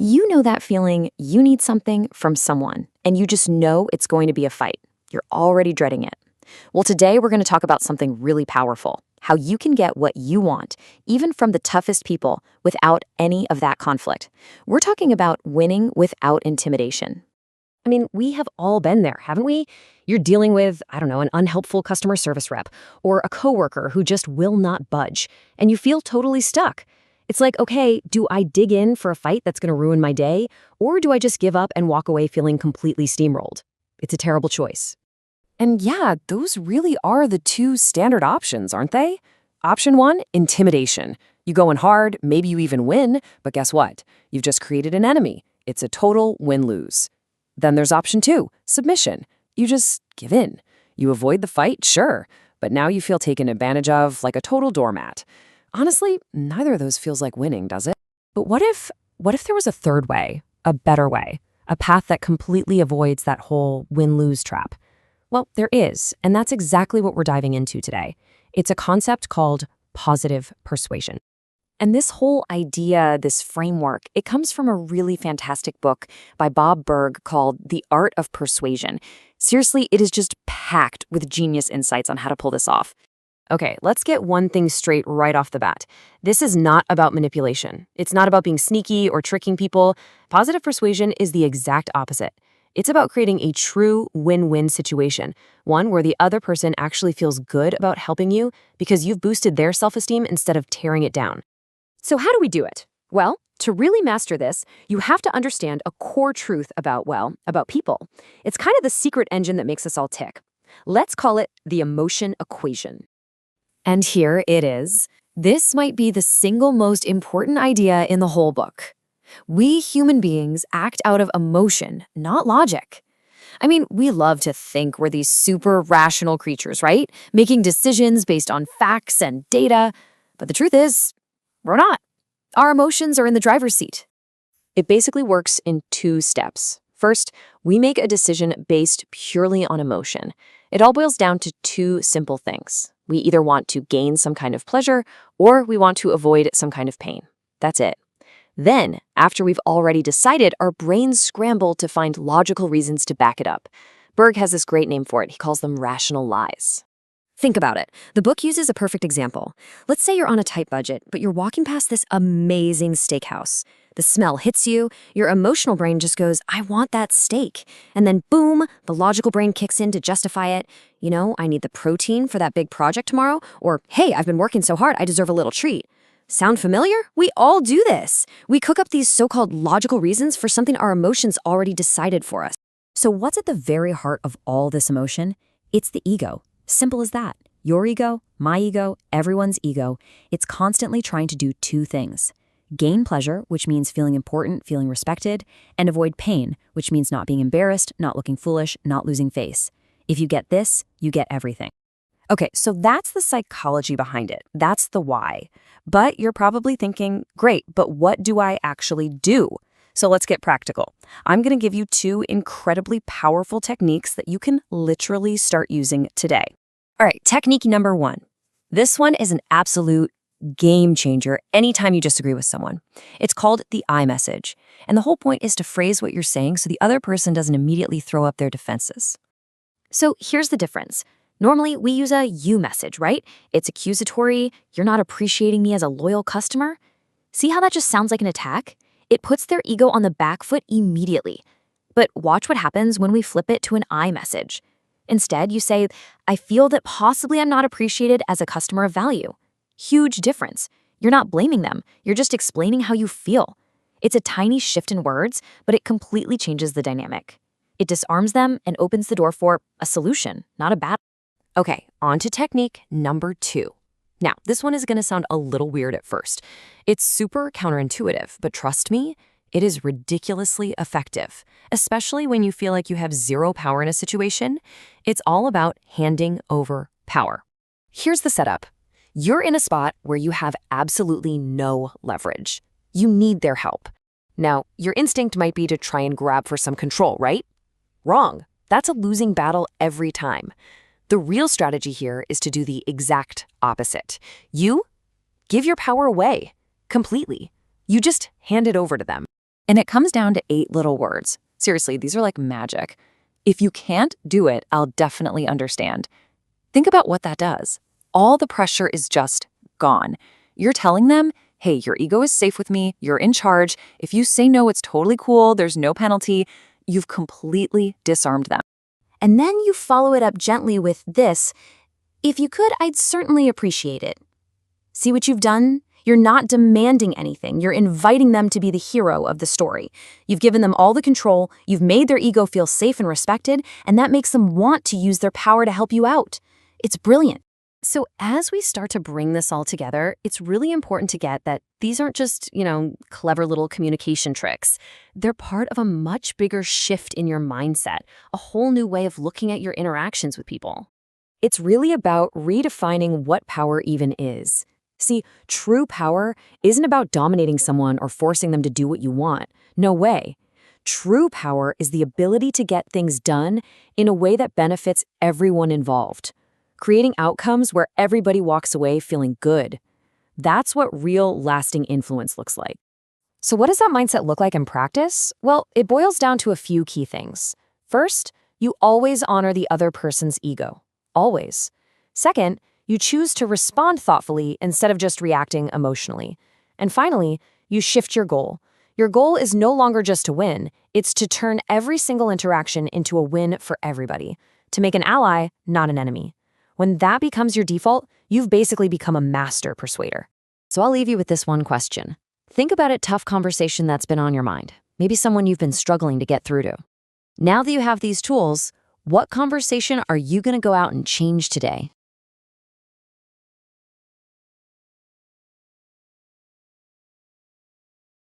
You know that feeling you need something from someone, and you just know it's going to be a fight. You're already dreading it. Well, today we're going to talk about something really powerful, how you can get what you want, even from the toughest people, without any of that conflict. We're talking about winning without intimidation. I mean, we have all been there, haven't we? You're dealing with, I don't know, an unhelpful customer service rep or a coworker who just will not budge, and you feel totally stuck. It's like, okay, do I dig in for a fight that's going to ruin my day, or do I just give up and walk away feeling completely steamrolled? It's a terrible choice. And yeah, those really are the two standard options, aren't they? Option one, intimidation. You go in hard, maybe you even win, but guess what? You've just created an enemy. It's a total win-lose. Then there's option two, submission. You just give in. You avoid the fight, sure, but now you feel taken advantage of like a total doormat. Honestly, neither of those feels like winning, does it? But what if there was a third way, a better way, a path that completely avoids that whole win-lose trap? Well, there is, and that's exactly what we're diving into today. It's a concept called positive persuasion. And this whole idea, this framework, it comes from a really fantastic book by Bob Burg called The Art of Persuasion. Seriously, it is just packed with genius insights on how to pull this off. Okay, let's get one thing straight right off the bat. This is not about manipulation. It's not about being sneaky or tricking people. Positive persuasion is the exact opposite. It's about creating a true win-win situation, one where the other person actually feels good about helping you because you've boosted their self-esteem instead of tearing it down. So how do we do it? Well, to really master this, you have to understand a core truth about people. It's kind of the secret engine that makes us all tick. Let's call it the emotion equation. And here it is. This might be the single most important idea in the whole book. We human beings act out of emotion, not logic. I mean, we love to think we're these super rational creatures, right? Making decisions based on facts and data. But the truth is, we're not. Our emotions are in the driver's seat. It basically works in two steps. First, we make a decision based purely on emotion. It all boils down to two simple things. We either want to gain some kind of pleasure or we want to avoid some kind of pain. That's it. Then, after we've already decided, our brains scramble to find logical reasons to back it up. Burg has this great name for it. He calls them rational lies. Think about it. The book uses a perfect example. Let's say you're on a tight budget, but you're walking past this amazing steakhouse. The smell hits you, your emotional brain just goes, I want that steak. And then boom, the logical brain kicks in to justify it. You know, I need the protein for that big project tomorrow. Or, hey, I've been working so hard, I deserve a little treat. Sound familiar? We all do this. We cook up these so-called logical reasons for something our emotions already decided for us. So what's at the very heart of all this emotion? It's the ego. Simple as that. Your ego, my ego, everyone's ego. It's constantly trying to do two things. Gain pleasure, which means feeling important, feeling respected, and avoid pain, which means not being embarrassed, not looking foolish, not losing face. If you get this, you get everything. Okay, so that's the psychology behind it. That's the why. But you're probably thinking, great, but what do I actually do? So let's get practical. I'm going to give you two incredibly powerful techniques that you can literally start using today. All right, technique number one. This one is an absolute game changer anytime you disagree with someone. It's called the I message. And the whole point is to phrase what you're saying so the other person doesn't immediately throw up their defenses. So here's the difference. Normally, we use a you message, right? It's accusatory. You're not appreciating me as a loyal customer. See how that just sounds like an attack? It puts their ego on the back foot immediately. But watch what happens when we flip it to an I message. Instead, you say, I feel that possibly I'm not appreciated as a customer of value. Huge difference. You're not blaming them. You're just explaining how you feel. It's a tiny shift in words, but it completely changes the dynamic. It disarms them and opens the door for a solution, not a battle. Okay, on to technique number two. Now, this one is going to sound a little weird at first. It's super counterintuitive, but trust me, it is ridiculously effective, especially when you feel like you have zero power in a situation. It's all about handing over power. Here's the setup. You're in a spot where you have absolutely no leverage. You need their help. Now, your instinct might be to try and grab for some control, right? Wrong. That's a losing battle every time. The real strategy here is to do the exact opposite. You give your power away completely. You just hand it over to them. And it comes down to 8 little words. Seriously, these are like magic. If you can't do it, I'll definitely understand. Think about what that does. All the pressure is just gone. You're telling them, hey, your ego is safe with me, you're in charge. If you say no, it's totally cool, there's no penalty. You've completely disarmed them. And then you follow it up gently with this: if you could, I'd certainly appreciate it. See what you've done? You're not demanding anything. You're inviting them to be the hero of the story. You've given them all the control, you've made their ego feel safe and respected, and that makes them want to use their power to help you out. It's brilliant. So as we start to bring this all together, it's really important to get that these aren't just, clever little communication tricks. They're part of a much bigger shift in your mindset, a whole new way of looking at your interactions with people. It's really about redefining what power even is. See, true power isn't about dominating someone or forcing them to do what you want. No way. True power is the ability to get things done in a way that benefits everyone involved, creating outcomes where everybody walks away feeling good. That's what real, lasting influence looks like. So what does that mindset look like in practice? Well, it boils down to a few key things. First, you always honor the other person's ego. Always. Second, you choose to respond thoughtfully instead of just reacting emotionally. And finally, you shift your goal. Your goal is no longer just to win, it's to turn every single interaction into a win for everybody, to make an ally, not an enemy. When that becomes your default, you've basically become a master persuader. So I'll leave you with this one question. Think about a tough conversation that's been on your mind, maybe someone you've been struggling to get through to. Now that you have these tools, what conversation are you going to go out and change today?